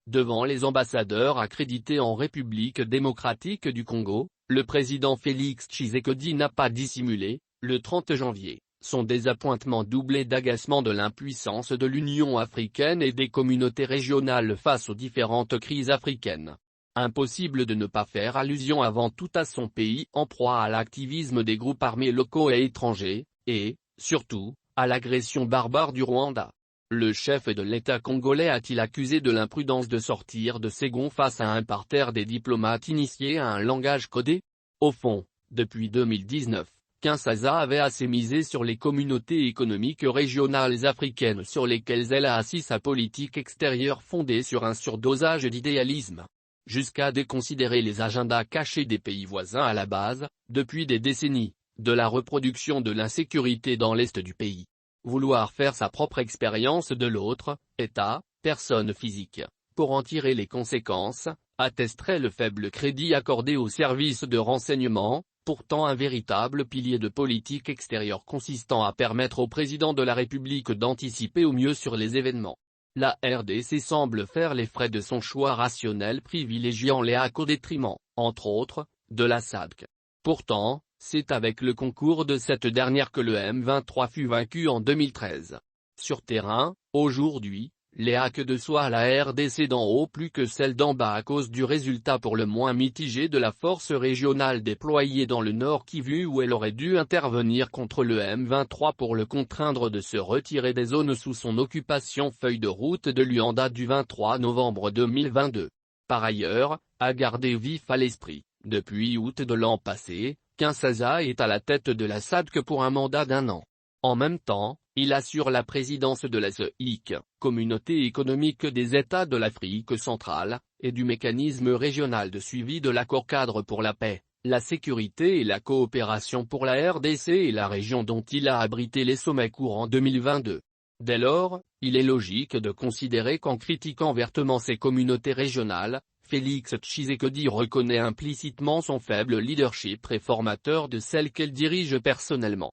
Devant les ambassadeurs accrédités en République démocratique du Congo, le président Félix Tshisekedi n'a pas dissimulé, le 30 janvier, son désappointement doublé d'agacement de l'impuissance de l'Union africaine et des communautés régionales face aux différentes crises africaines. Impossible de ne pas faire allusion avant tout à son pays en proie à l'activisme des groupes armés locaux et étrangers, et, surtout, à l'agression barbare du Rwanda. Le chef de l'État congolais a-t-il accusé de l'imprudence de sortir de ses gonds face à un parterre des diplomates initiés à un langage codé? Au fond, depuis 2019, Kinshasa avait assez misé sur les communautés économiques régionales africaines sur lesquelles elle a assis sa politique extérieure fondée sur un surdosage d'idéalisme. Jusqu'à déconsidérer les agendas cachés des pays voisins à la base, depuis des décennies, de la reproduction de l'insécurité dans l'est du pays. Vouloir faire sa propre expérience de l'autre, État, personne physique, pour en tirer les conséquences, attesterait le faible crédit accordé aux services de renseignement, pourtant un véritable pilier de politique extérieure consistant à permettre au président de la République d'anticiper au mieux sur les événements. La RDC semble faire les frais de son choix rationnel privilégiant l'EAC au détriment, entre autres, de la SADC. Pourtant, c'est avec le concours de cette dernière que le M23 fut vaincu en 2013. Sur terrain, aujourd'hui, l'EAC déçoit la RDC d'en haut plus que celle d'en bas à cause du résultat pour le moins mitigé de la force régionale déployée dans le Nord Kivu où elle aurait dû intervenir contre le M23 pour le contraindre de se retirer des zones sous son occupation. Feuille de route de Luanda du 23 novembre 2022. Par ailleurs, à garder vif à l'esprit, depuis août de l'an passé, Kinshasa est à la tête de la SADC pour un mandat d'1 an. En même temps, il assure la présidence de la CEIC, Communauté économique des États de l'Afrique centrale, et du mécanisme régional de suivi de l'accord-cadre pour la paix, la sécurité et la coopération pour la RDC et la région dont il a abrité les sommets courants 2022. Dès lors, il est logique de considérer qu'en critiquant vertement ces communautés régionales, Félix Tshisekedi reconnaît implicitement son faible leadership réformateur de celles qu'elle dirige personnellement.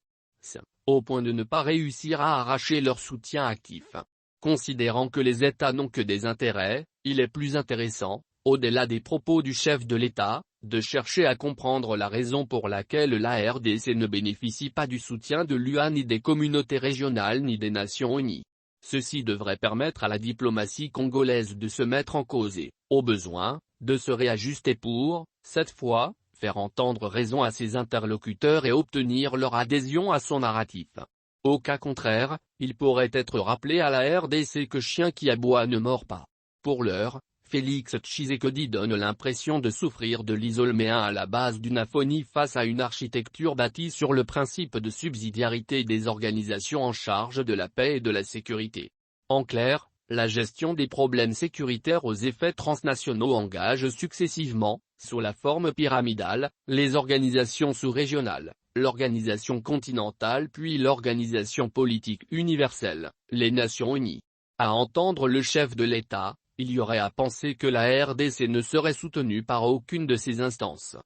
Au point de ne pas réussir à arracher leur soutien actif. Considérant que les États n'ont que des intérêts, il est plus intéressant, au-delà des propos du chef de l'État, de chercher à comprendre la raison pour laquelle la RDC ne bénéficie pas du soutien de l'UA ni des communautés régionales ni des Nations Unies. Ceci devrait permettre à la diplomatie congolaise de se mettre en cause et, au besoin, de se réajuster pour, cette fois, faire entendre raison à ses interlocuteurs et obtenir leur adhésion à son narratif. Au cas contraire, il pourrait être rappelé à la RDC que chien qui aboie ne mord pas. Pour l'heure, Félix Tshisekedi donne l'impression de souffrir de l'isolement à la base d'une aphonie face à une architecture bâtie sur le principe de subsidiarité des organisations en charge de la paix et de la sécurité. En clair, la gestion des problèmes sécuritaires aux effets transnationaux engage successivement, sous la forme pyramidale, les organisations sous-régionales, l'organisation continentale puis l'organisation politique universelle, les Nations Unies. À entendre le chef de l'État, il y aurait à penser que la RDC ne serait soutenue par aucune de ces instances.